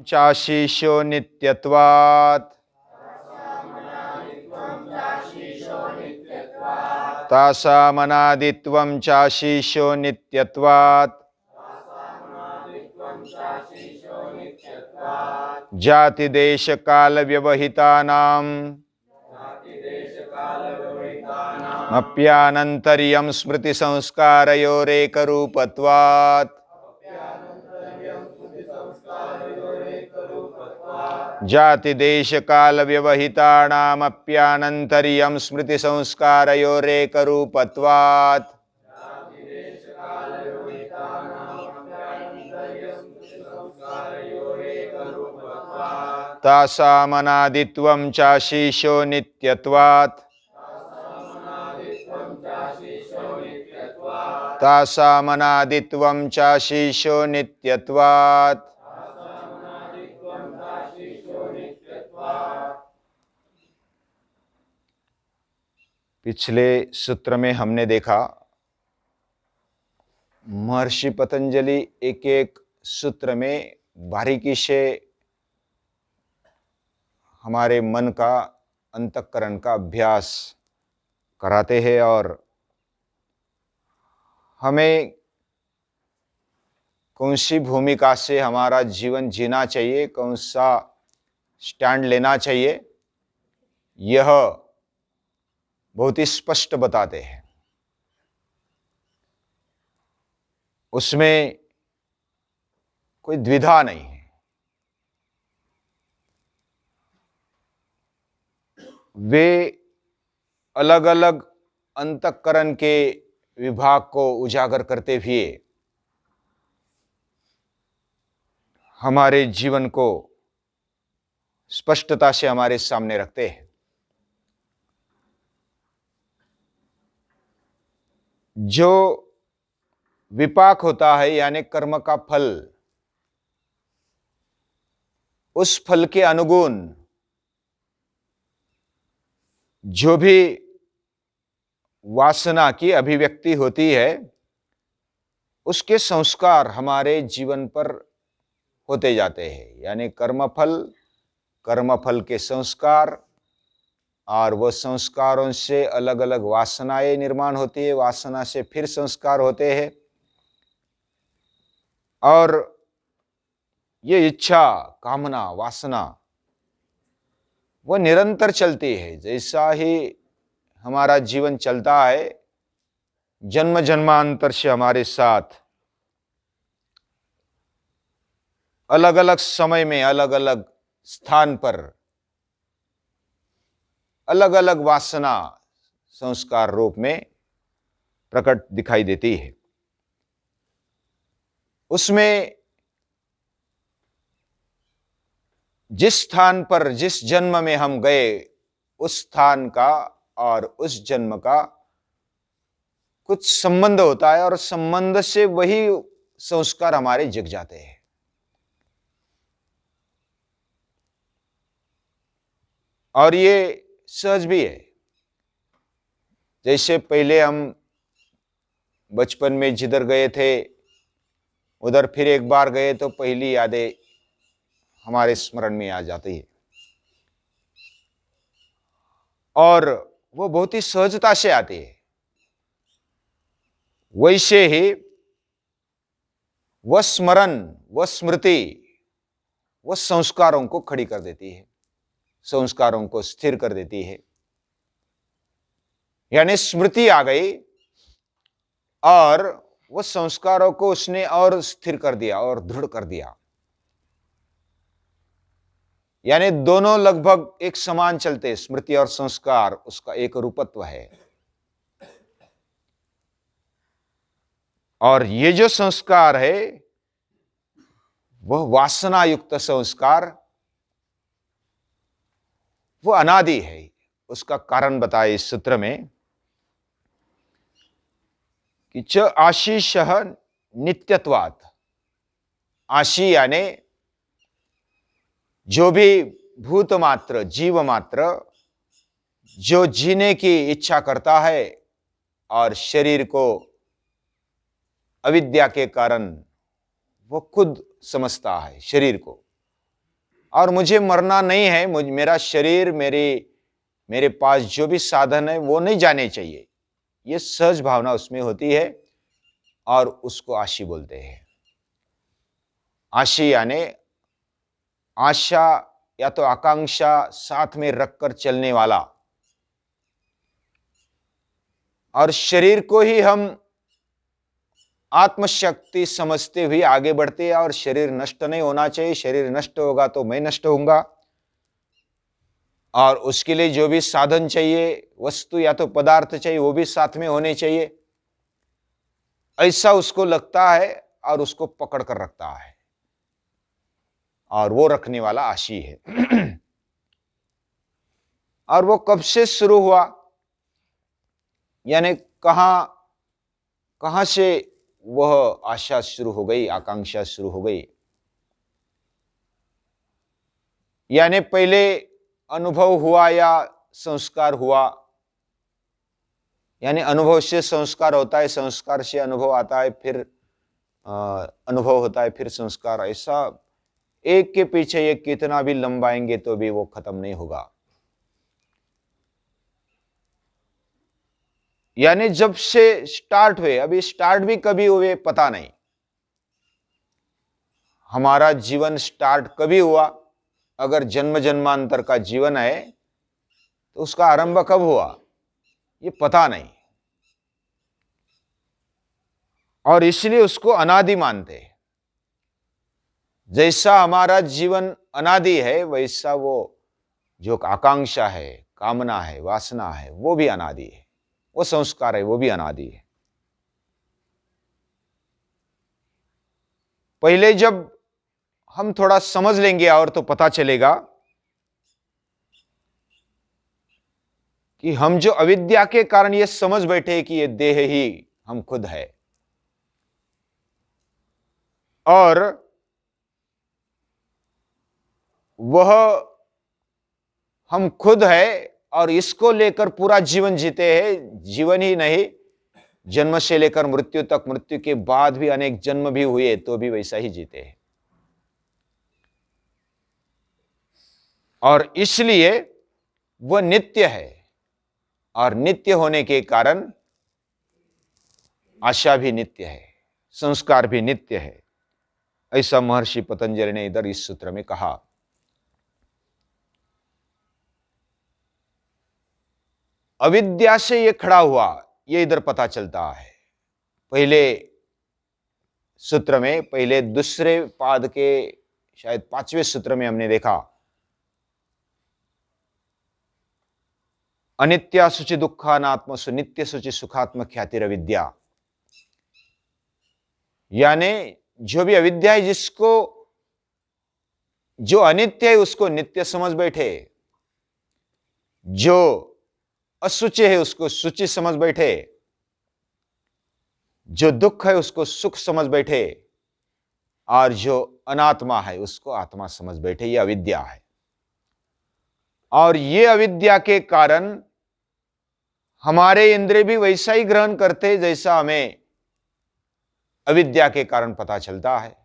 चाशीषो नित्यत्वात् तासामनादित्वं चाशीषो नित्यत्वात् जाति देश काल व्यवहितानाम् अप्यानन्तर्यं स्मृति संस्कारयोरेकरूपत्वात् जाति देश काल व्यवहितानामप्यानन्तर्यं स्मृति संस्कारयोरेकरूपत्वात् तासामनादित्वं चाशीषो नित्यत्वात् तासामनादित्वं चाशीषो नित्यत्वात्। पिछले सूत्र में हमने देखा महर्षि पतंजलि एक एक सूत्र में बारीकी से हमारे मन का अंतःकरण का अभ्यास कराते हैं और हमें कौन सी भूमिका से हमारा जीवन जीना चाहिए, कौन सा स्टैंड लेना चाहिए, यह बहुत ही स्पष्ट बताते हैं। उसमें कोई द्विधा नहीं है। वे अलग अलग अंतःकरण के विभाग को उजागर करते हुए हमारे जीवन को स्पष्टता से हमारे सामने रखते हैं। जो विपाक होता है यानी कर्म का फल, उस फल के अनुगुण जो भी वासना की अभिव्यक्ति होती है, उसके संस्कार हमारे जीवन पर होते जाते हैं। यानी कर्मफल के संस्कार, और वो संस्कारों से अलग अलग वासनाएं निर्माण होती है, वासना से फिर संस्कार होते हैं, और ये इच्छा, कामना, वासना वो निरंतर चलती है। जैसा ही हमारा जीवन चलता है, जन्म जन्मांतर से हमारे साथ अलग अलग समय में, अलग अलग स्थान पर अलग अलग वासना संस्कार रूप में प्रकट दिखाई देती है। उसमें जिस स्थान पर, जिस जन्म में हम गए, उस स्थान का और उस जन्म का कुछ संबंध होता है, और संबंध से वही संस्कार हमारे जग जाते हैं। और ये सहज भी है। जैसे पहले हम बचपन में जिधर गए थे उधर फिर एक बार गए तो पहली यादें हमारे स्मरण में आ जाती है, और वो बहुत ही सहजता से आती है। वैसे ही वह स्मरण, वह स्मृति, वह संस्कारों को खड़ी कर देती है, संस्कारों को स्थिर कर देती है। यानी स्मृति आ गई और वो संस्कारों को उसने और स्थिर कर दिया और दृढ़ कर दिया। यानी दोनों लगभग एक समान चलते, स्मृति और संस्कार, उसका एक रूपत्व है। और ये जो संस्कार है वह वासना युक्त संस्कार, वो अनादि है। उसका कारण बताए इस सूत्र में कि च आशीष नित्यत्वात्। आशी यानी जो भी भूत मात्र, जीव मात्र जो जीने की इच्छा करता है और शरीर को अविद्या के कारण वो खुद समझता है शरीर को, और मुझे मरना नहीं है, मेरा शरीर, मेरे पास जो भी साधन है वो नहीं जाने चाहिए। ये सहज भावना उसमें होती है और उसको आशी बोलते हैं। आशी यानी आशा या तो आकांक्षा साथ में रखकर चलने वाला। और शरीर को ही हम आत्मशक्ति समझते हुए आगे बढ़ते हैं और शरीर नष्ट नहीं होना चाहिए। शरीर नष्ट होगा तो मैं नष्ट होऊंगा, और उसके लिए जो भी साधन चाहिए, वस्तु या तो पदार्थ चाहिए, वो भी साथ में होने चाहिए। ऐसा उसको लगता है और उसको पकड़ कर रखता है, और वो रखने वाला आशी है। और वो कब से शुरू हुआ, यानी कहां से वह आशा शुरू हो गई, आकांक्षा शुरू हो गई? यानी पहले अनुभव हुआ या संस्कार हुआ? यानी अनुभव से संस्कार होता है, संस्कार से अनुभव आता है, फिर अनुभव होता है, फिर संस्कार। ऐसा एक के पीछे एक कितना भी लंबाएंगे तो भी वो खत्म नहीं होगा। यानी जब से स्टार्ट हुए, अभी स्टार्ट भी कभी हुए पता नहीं। हमारा जीवन स्टार्ट कभी हुआ? अगर जन्म जन्मांतर का जीवन है तो उसका आरंभ कब हुआ ये पता नहीं, और इसलिए उसको अनादि मानते हैं। जैसा हमारा जीवन अनादि है, वैसा वो जो आकांक्षा है, कामना है, वासना है, वो भी अनादि है। वो संस्कार है, वो भी अनादि है। पहले जब हम थोड़ा समझ लेंगे और तो पता चलेगा कि हम जो अविद्या के कारण ये समझ बैठे कि ये देह ही हम खुद है, और वह हम खुद है, और इसको लेकर पूरा जीवन जीते हैं। जीवन ही नहीं, जन्म से लेकर मृत्यु तक, मृत्यु के बाद भी अनेक जन्म भी हुए तो भी वैसा ही जीते हैं। और इसलिए वह नित्य है, और नित्य होने के कारण आशा भी नित्य है, संस्कार भी नित्य है। ऐसा महर्षि पतंजलि ने इधर इस सूत्र में कहा। अविद्या से ये खड़ा हुआ, ये इधर पता चलता है। पहले सूत्र में, पहले दूसरे पाद के शायद 5वें सूत्र में हमने देखा, अनित्या शुचि दुखानात्मसु नित्य शुचि सुखात्म ख्यातिर अविद्या। यानी जो भी अविद्या है, जिसको जो अनित्य है उसको नित्य समझ बैठे, जो असुचि है उसको शुचि समझ बैठे, जो दुख है उसको सुख समझ बैठे, और जो अनात्मा है उसको आत्मा समझ बैठे। यह अविद्या है। और ये अविद्या के कारण हमारे इंद्रिय भी वैसा ही ग्रहण करते जैसा हमें अविद्या के कारण पता चलता है।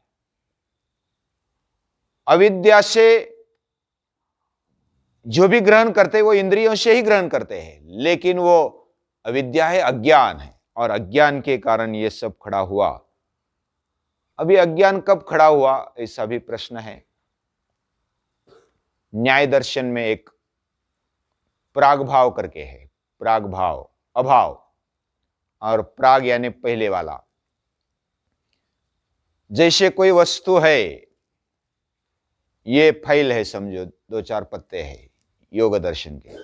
अविद्या से जो भी ग्रहण करते वो इंद्रियों से ही ग्रहण करते हैं, लेकिन वो अविद्या है, अज्ञान है, और अज्ञान के कारण ये सब खड़ा हुआ। अभी अज्ञान कब खड़ा हुआ ऐसा भी प्रश्न है। न्याय दर्शन में एक प्राग भाव करके है, प्राग भाव, अभाव, और प्राग यानी पहले वाला। जैसे कोई वस्तु है, ये फाइल है समझो, 2-4 पत्ते हैं योग दर्शन के।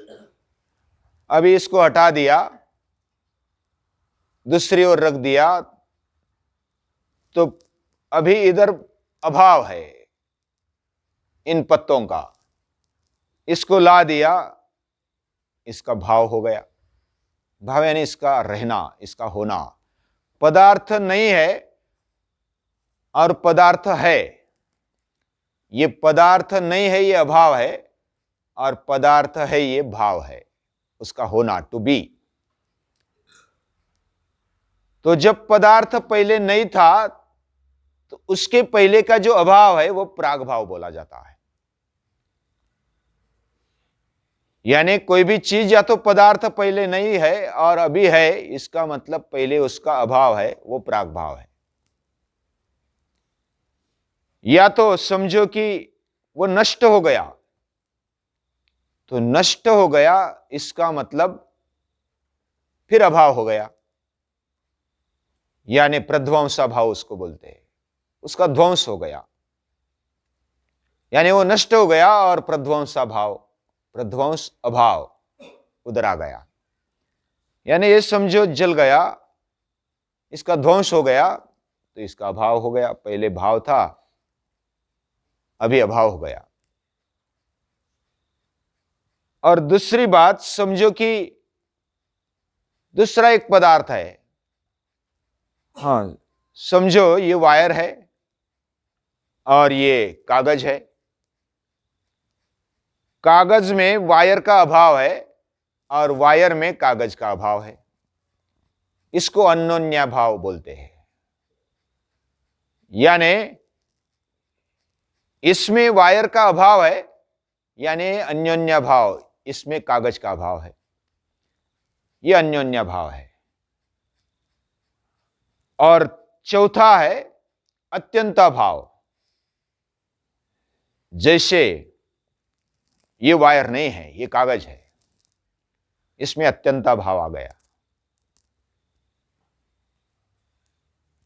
अभी इसको हटा दिया, दूसरी ओर रख दिया, तो अभी इधर अभाव है इन पत्तों का। इसको ला दिया, इसका भाव हो गया। भाव यानी इसका रहना, इसका होना। पदार्थ नहीं है और पदार्थ है। ये पदार्थ नहीं है, ये अभाव है, और पदार्थ है, ये भाव है, उसका होना, टू बी। तो जब पदार्थ पहले नहीं था तो उसके पहले का जो अभाव है वो प्राग भाव बोला जाता है। यानी कोई भी चीज या तो पदार्थ पहले नहीं है और अभी है, इसका मतलब पहले उसका अभाव है, वो प्राग भाव है। या तो समझो कि वो नष्ट हो गया, तो नष्ट हो गया इसका मतलब फिर अभाव हो गया, यानी प्रध्वंसा भाव उसको बोलते हैं, उसका ध्वंस हो गया, यानी वो नष्ट हो गया और प्रध्वंसा भाव, प्रध्वंस अभाव उधर आ गया। यानी ये समझो जल गया, इसका ध्वंस हो गया तो इसका अभाव हो गया, पहले भाव था अभी अभाव हो गया। और दूसरी बात समझो कि दूसरा एक पदार्थ है, हाँ समझो ये वायर है और ये कागज है, कागज में वायर का अभाव है और वायर में कागज का अभाव है, इसको अन्योन्या भाव बोलते हैं। यानी इसमें वायर का अभाव है, यानी अन्योन्या भाव, इसमें कागज का अभाव है, यह अन्योन्या भाव है। और चौथा है अत्यंता भाव, जैसे ये वायर नहीं है, ये कागज है, इसमें अत्यंता भाव आ गया,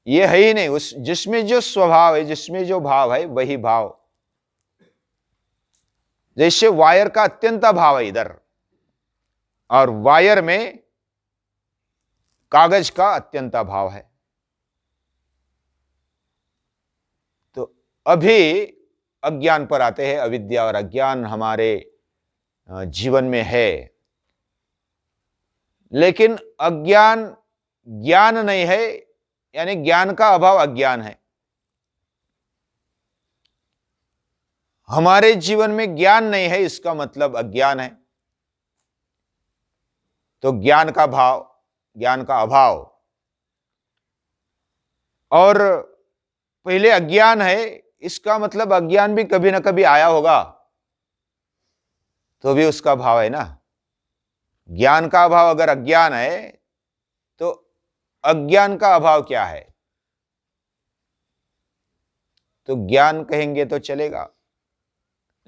ये है ही नहीं, उस जिसमें जो स्वभाव है, जिसमें जो भाव है वही भाव। जैसे वायर का अत्यंता भाव है इधर, और वायर में कागज का अत्यंता भाव है। तो अभी अज्ञान पर आते हैं। अविद्या और अज्ञान हमारे जीवन में है, लेकिन अज्ञान ज्ञान नहीं है, यानी ज्ञान का अभाव अज्ञान है। हमारे जीवन में ज्ञान नहीं है, इसका मतलब अज्ञान है। तो ज्ञान का भाव, ज्ञान का अभाव, और पहले अज्ञान है, इसका मतलब अज्ञान भी कभी ना कभी आया होगा, तो भी उसका भाव है ना। ज्ञान का अभाव अगर अज्ञान है तो अज्ञान का अभाव क्या है, तो ज्ञान कहेंगे तो चलेगा,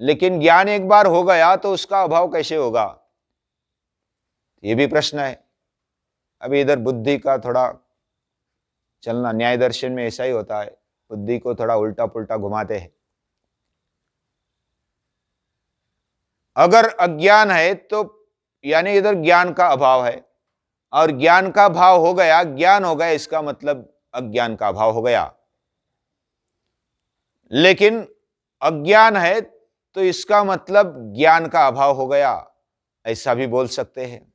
लेकिन ज्ञान एक बार हो गया तो उसका अभाव कैसे होगा, ये भी प्रश्न है। अभी इधर बुद्धि का थोड़ा चलना, न्याय दर्शन में ऐसा ही होता है, बुद्धि को थोड़ा उल्टा पुल्टा घुमाते हैं। अगर अज्ञान है तो यानी इधर ज्ञान का अभाव है, और ज्ञान का भाव हो गया, ज्ञान हो गया, इसका मतलब अज्ञान का अभाव हो गया। लेकिन अज्ञान है तो इसका मतलब ज्ञान का अभाव हो गया, ऐसा भी बोल सकते हैं।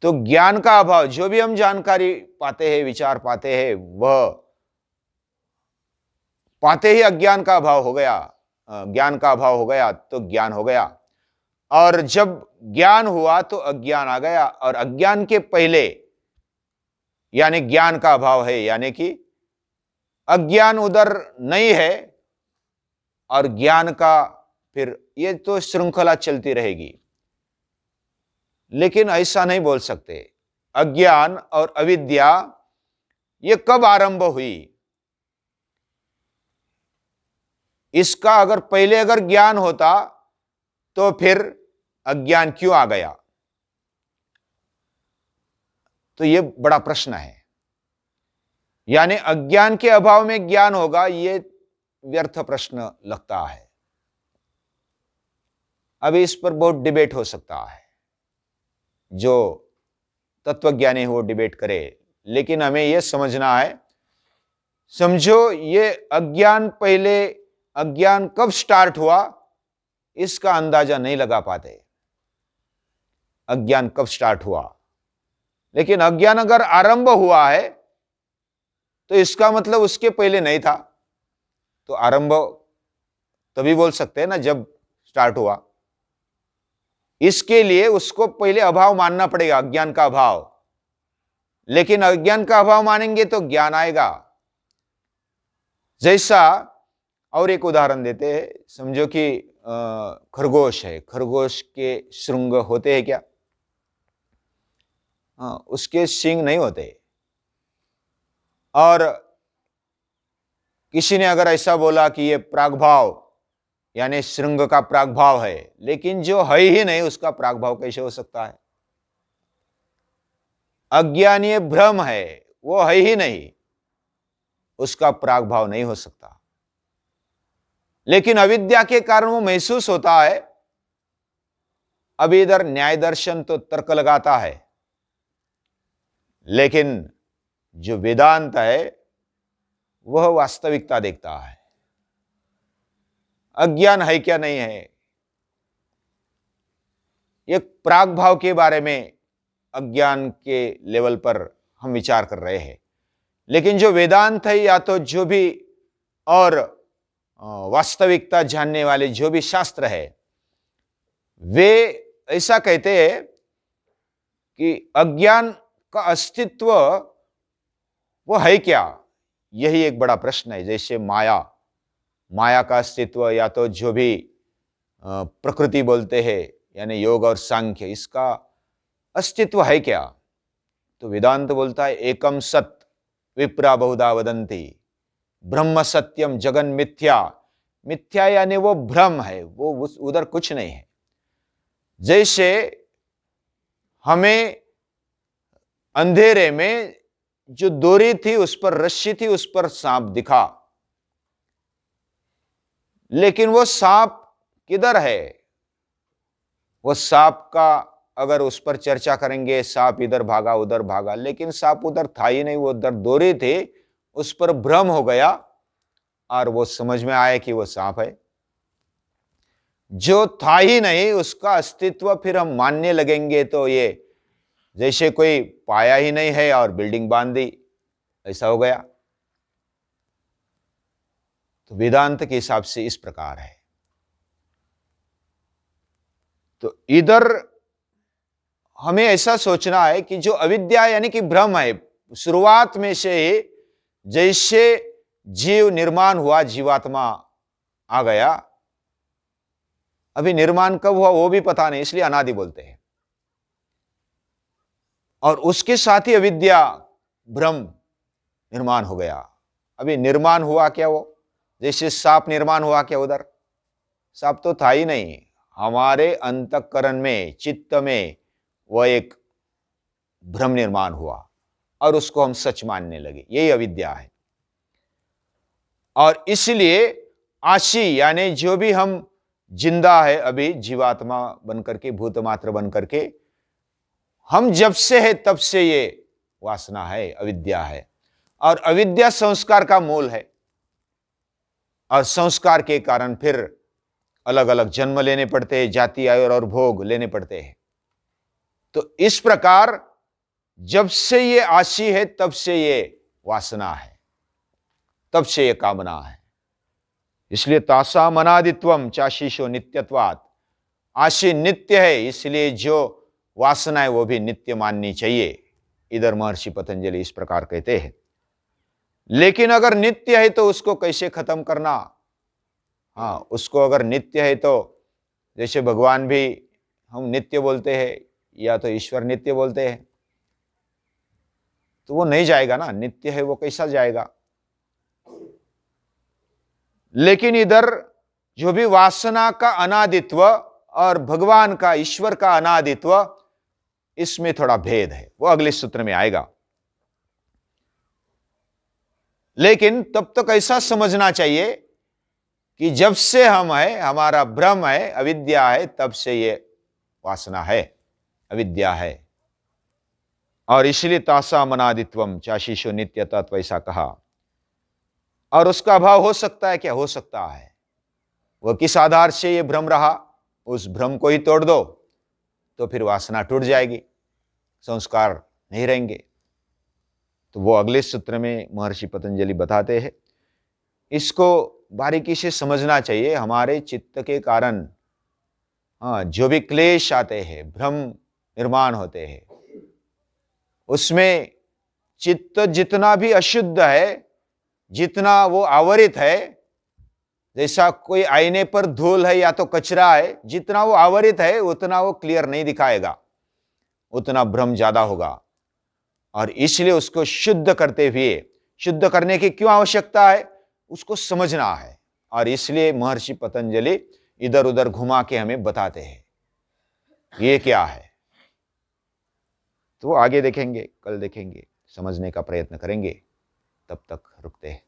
तो ज्ञान का अभाव, जो भी हम जानकारी पाते हैं, विचार पाते हैं, वह पाते ही अज्ञान का अभाव हो गया, ज्ञान का अभाव हो गया तो ज्ञान हो गया। और जब ज्ञान हुआ तो अज्ञान आ गया, और अज्ञान के पहले यानी ज्ञान का अभाव है, यानी कि अज्ञान उधर नहीं है और ज्ञान का, फिर ये तो श्रृंखला चलती रहेगी। लेकिन ऐसा नहीं बोल सकते, अज्ञान और अविद्या ये कब आरंभ हुई, इसका अगर पहले अगर ज्ञान होता तो फिर अज्ञान क्यों आ गया, तो यह बड़ा प्रश्न है। यानी अज्ञान के अभाव में ज्ञान होगा, यह व्यर्थ प्रश्न लगता है। अभी इस पर बहुत डिबेट हो सकता है, जो तत्वज्ञानी है वो डिबेट करे, लेकिन हमें यह समझना है। समझो ये अज्ञान, पहले अज्ञान कब स्टार्ट हुआ इसका अंदाजा नहीं लगा पाते, अज्ञान कब स्टार्ट हुआ। लेकिन अज्ञान अगर आरंभ हुआ है तो इसका मतलब उसके पहले नहीं था, तो आरंभ तभी बोल सकते हैं ना जब स्टार्ट हुआ। इसके लिए उसको पहले अभाव मानना पड़ेगा, अज्ञान का अभाव। लेकिन अज्ञान का अभाव मानेंगे तो ज्ञान आएगा। जैसा, और एक उदाहरण देते हैं। समझो कि खरगोश है, खरगोश के श्रृंग होते हैं क्या? हाँ, उसके सींग नहीं होते। और किसी ने अगर ऐसा बोला कि ये प्रागभाव यानी श्रृंग का प्रागभाव है, लेकिन जो है ही नहीं उसका प्रागभाव कैसे हो सकता है? अज्ञानीय भ्रम है, वो है ही नहीं, उसका प्रागभाव नहीं हो सकता। लेकिन अविद्या के कारण वो महसूस होता है। अभी इधर न्याय दर्शन तो तर्क लगाता है, लेकिन जो वेदांत है वह वास्तविकता देखता है। अज्ञान है क्या नहीं है, एक प्राग भाव के बारे में अज्ञान के लेवल पर हम विचार कर रहे हैं। लेकिन जो वेदांत है, या तो जो भी और वास्तविकता जानने वाले जो भी शास्त्र है, वे ऐसा कहते हैं कि अज्ञान का अस्तित्व वो है क्या, यही एक बड़ा प्रश्न है। जैसे माया का अस्तित्व, या तो जो भी प्रकृति बोलते हैं यानी योग और सांख्य, इसका अस्तित्व है क्या? तो वेदांत बोलता है एकम सत विप्रा बहुधा वदंती ब्रह्म सत्यम जगन मिथ्या। मिथ्या यानी वो भ्रम है, वो उधर कुछ नहीं है। जैसे हमें अंधेरे में जो डोरी थी, उस पर रस्सी थी, उस पर सांप दिखा, लेकिन वो सांप किधर है? वो सांप का अगर उस पर चर्चा करेंगे, सांप इधर भागा उधर भागा, लेकिन सांप उधर था ही नहीं, वो उधर डोरी थी, उस पर भ्रम हो गया और वो समझ में आया कि वो सांप है। जो था ही नहीं उसका अस्तित्व फिर हम मानने लगेंगे तो ये जैसे कोई पाया ही नहीं है और बिल्डिंग बांध दी, ऐसा हो गया। तो वेदांत के हिसाब से इस प्रकार है। तो इधर हमें ऐसा सोचना है कि जो अविद्या यानी कि भ्रम है, शुरुआत में से ही जैसे जीव निर्माण हुआ, जीवात्मा आ गया, अभी निर्माण कब हुआ वो भी पता नहीं, इसलिए अनादि बोलते हैं। और उसके साथ ही अविद्या भ्रम निर्माण हो गया। अभी निर्माण हुआ क्या? वो जैसे सांप निर्माण हुआ क्या? उधर सांप तो था ही नहीं, हमारे अंतःकरण में, चित्त में वह एक भ्रम निर्माण हुआ और उसको हम सच मानने लगे, यही अविद्या है। और इसलिए आशी यानी जो भी हम जिंदा है अभी, जीवात्मा बनकर के, भूत मात्र बनकर के, हम जब से है तब से ये वासना है, अविद्या है। और अविद्या संस्कार का मूल है, और संस्कार के कारण फिर अलग अलग जन्म लेने पड़ते हैं, जाति आयु और भोग लेने पड़ते हैं। तो इस प्रकार जब से ये आशी है तब से ये वासना है, तब से ये कामना है। इसलिए तासा मनादित्वम चाशीशो नित्यत्वात्, आशी नित्य है, इसलिए जो वासना है वो भी नित्य माननी चाहिए। इधर महर्षि पतंजलि इस प्रकार कहते हैं। लेकिन अगर नित्य है तो उसको कैसे खत्म करना? हाँ, उसको अगर नित्य है तो जैसे भगवान भी हम नित्य बोलते हैं, या तो ईश्वर नित्य बोलते हैं, तो वो नहीं जाएगा ना, नित्य है वो कैसा जाएगा? लेकिन इधर जो भी वासना का अनादित्व और भगवान का, ईश्वर का अनादित्व, इसमें थोड़ा भेद है, वो अगले सूत्र में आएगा। लेकिन तब तक ऐसा समझना चाहिए कि जब से हम है, हमारा भ्रम है, अविद्या है, तब से ये वासना है, अविद्या है। और इसलिए तासा मनादित्वम चाशीशो नित्यता, ऐसा कहा। और उसका अभाव हो सकता है क्या? हो सकता है। वह किस आधार से ये भ्रम रहा, उस भ्रम को ही तोड़ दो तो फिर वासना टूट जाएगी, संस्कार नहीं रहेंगे। तो वो अगले सूत्र में महर्षि पतंजलि बताते हैं। इसको बारीकी से समझना चाहिए। हमारे चित्त के कारण जो भी क्लेश आते हैं, भ्रम निर्माण होते हैं, उसमें चित्त जितना भी अशुद्ध है, जितना वो आवरित है, जैसा कोई आईने पर धूल है या तो कचरा है, जितना वो आवरित है उतना वो क्लियर नहीं दिखाएगा, उतना भ्रम ज्यादा होगा। और इसलिए उसको शुद्ध करते हुए, शुद्ध करने की क्यों आवश्यकता है, उसको समझना है। और इसलिए महर्षि पतंजलि इधर उधर घुमा के हमें बताते हैं ये क्या है। तो आगे देखेंगे, कल देखेंगे, समझने का प्रयत्न करेंगे। तब तक रुकते हैं।